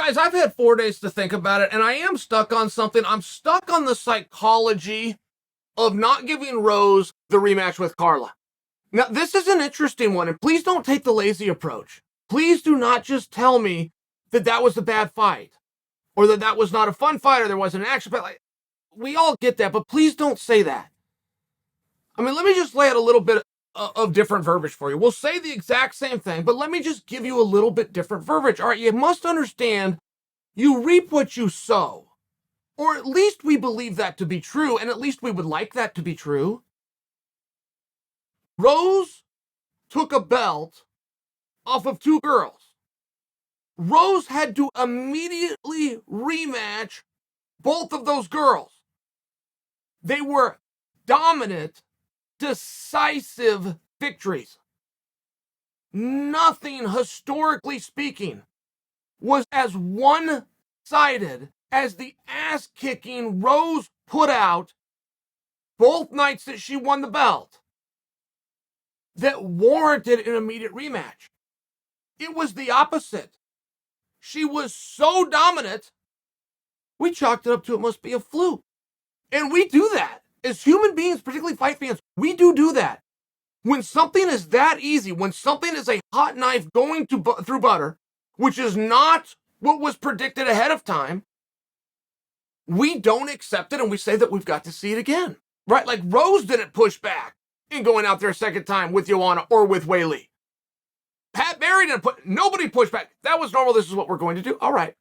Guys, I've had 4 days to think about it, and I am stuck on something. I'm stuck on the psychology of not giving Rose the rematch with Carla. Now, this is an interesting one, and please don't take the lazy approach. Please do not just tell me that that was a bad fight, or that that was not a fun fight, or there wasn't an action fight. Like, we all get that, but please don't say that. I mean, let me just lay out a little bit of different verbiage for you. We'll say the exact same thing, but let me just give you a little bit different verbiage. All right, you must understand, you reap what you sow. Or at least we believe that to be true, and at least we would like that to be true. Rose took a belt off of 2 girls. Rose had to immediately rematch both of those girls. They were dominant, decisive victories. Nothing, historically speaking, was as one-sided as the ass-kicking Rose put out both nights that she won the belt that warranted an immediate rematch. It was the opposite. She was so dominant, we chalked it up to it must be a fluke. And we do that. As human beings, particularly fight fans, we do that. When something is that easy, when something is a hot knife going through butter, which is not what was predicted ahead of time, we don't accept it and we say that we've got to see it again. Right? Like Rose didn't push back in going out there a second time with Joanna or with Weili. Pat Barry didn't nobody pushed back. That was normal. This is what we're going to do. All right.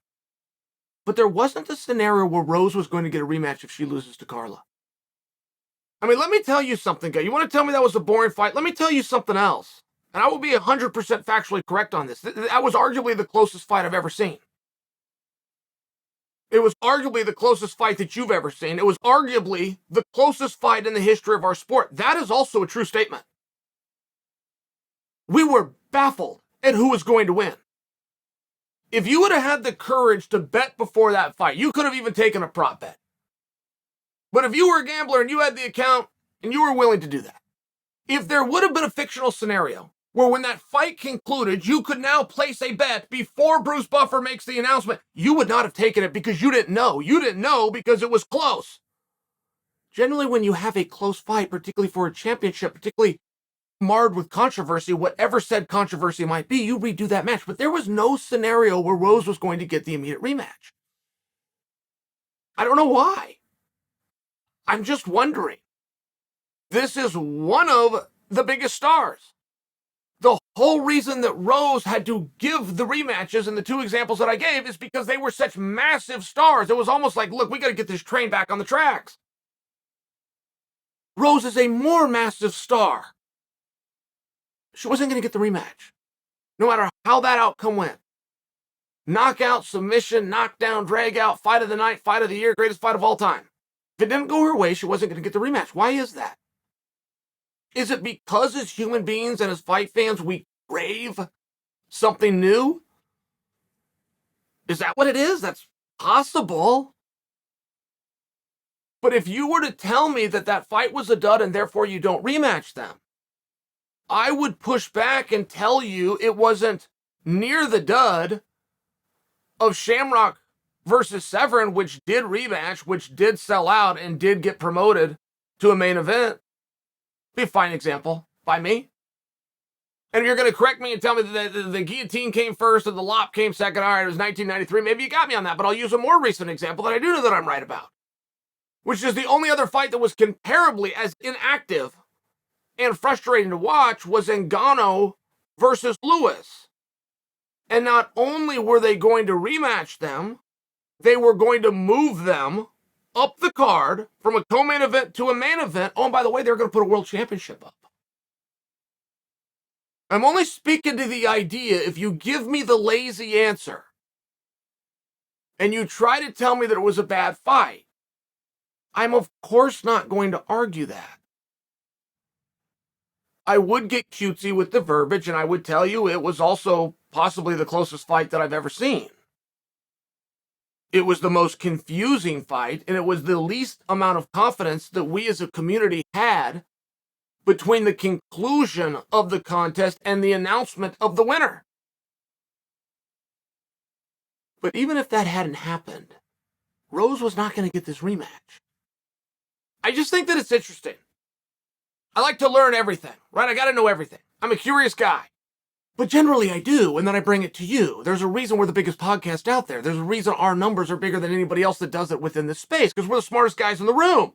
But there wasn't a scenario where Rose was going to get a rematch if she loses to Carla. I mean, let me tell you something, guy. You want to tell me that was a boring fight? Let me tell you something else. And I will be 100% factually correct on this. That was arguably the closest fight I've ever seen. It was arguably the closest fight that you've ever seen. It was arguably the closest fight in the history of our sport. That is also a true statement. We were baffled at who was going to win. If you would have had the courage to bet before that fight, you could have even taken a prop bet. But if you were a gambler and you had the account and you were willing to do that, if there would have been a fictional scenario where when that fight concluded, you could now place a bet before Bruce Buffer makes the announcement, you would not have taken it because you didn't know. You didn't know because it was close. Generally, when you have a close fight, particularly for a championship, particularly marred with controversy, whatever said controversy might be, you redo that match. But there was no scenario where Rose was going to get the immediate rematch. I don't know why. I'm just wondering. This is one of the biggest stars. The whole reason that Rose had to give the rematches in the 2 examples that I gave is because they were such massive stars. It was almost like, look, we got to get this train back on the tracks. Rose is a more massive star. She wasn't going to get the rematch, no matter how that outcome went. Knockout, submission, knockdown, drag out, fight of the night, fight of the year, greatest fight of all time. If it didn't go her way, she wasn't going to get the rematch. Why is that? Is it because as human beings and as fight fans, we crave something new? Is that what it is? That's possible. But if you were to tell me that that fight was a dud and therefore you don't rematch them, I would push back and tell you it wasn't near the dud of Shamrock versus Severin, which did rematch, which did sell out and did get promoted to a main event. Be a fine example by me. And if you're going to correct me and tell me that the guillotine came first and the lop came second, all right, it was 1993, maybe you got me on that, but I'll use a more recent example that I do know that I'm right about, which is the only other fight that was comparably as inactive and frustrating to watch was Ngannou versus Lewis. And not only were they going to rematch them, they were going to move them up the card from a co-main event to a main event. Oh, and by the way, they're going to put a world championship up. I'm only speaking to the idea, if you give me the lazy answer and you try to tell me that it was a bad fight, I'm of course not going to argue that. I would get cutesy with the verbiage and I would tell you it was also possibly the closest fight that I've ever seen. It was the most confusing fight, and it was the least amount of confidence that we as a community had between the conclusion of the contest and the announcement of the winner. But even if that hadn't happened, Rose was not going to get this rematch. I just think that it's interesting. I like to learn everything, right? I got to know everything. I'm a curious guy. But generally I do, and then I bring it to you. There's a reason we're the biggest podcast out there. There's a reason our numbers are bigger than anybody else that does it within this space, because we're the smartest guys in the room.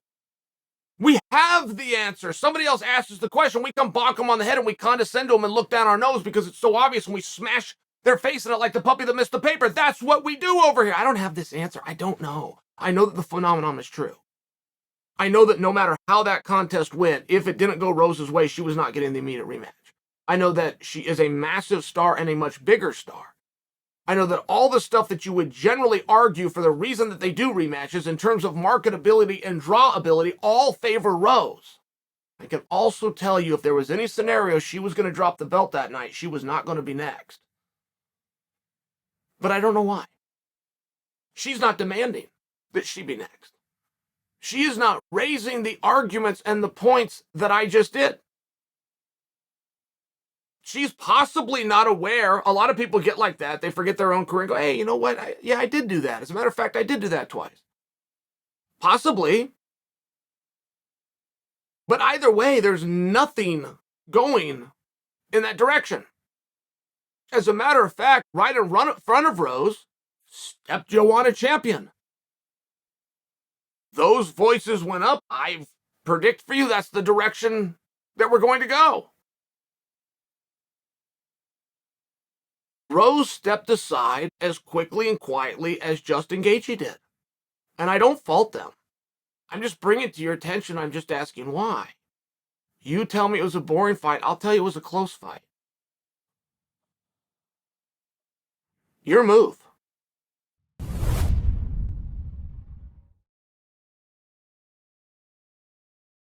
We have the answer. Somebody else asks us the question, we come bonk them on the head and we condescend to them and look down our nose because it's so obvious, and we smash their face in it like the puppy that missed the paper. That's what we do over here. I don't have this answer. I don't know. I know that the phenomenon is true. I know that no matter how that contest went, if it didn't go Rose's way, she was not getting the immediate rematch. I know that she is a massive star and a much bigger star. I know that all the stuff that you would generally argue for the reason that they do rematches in terms of marketability and draw ability all favor Rose. I can also tell you if there was any scenario she was going to drop the belt that night, she was not going to be next. But I don't know why. She's not demanding that she be next. She is not raising the arguments and the points that I just did. She's possibly not aware. A lot of people get like that. They forget their own career and go, hey, you know what? I did do that. As a matter of fact, I did do that twice. Possibly. But either way, there's nothing going in that direction. As a matter of fact, right in front of Rose stepped Joanna Champion. Those voices went up. I predict for you that's the direction that we're going to go. Rose stepped aside as quickly and quietly as Justin Gaethje did. And I don't fault them. I'm just bringing it to your attention. I'm just asking why. You tell me it was a boring fight. I'll tell you it was a close fight. Your move.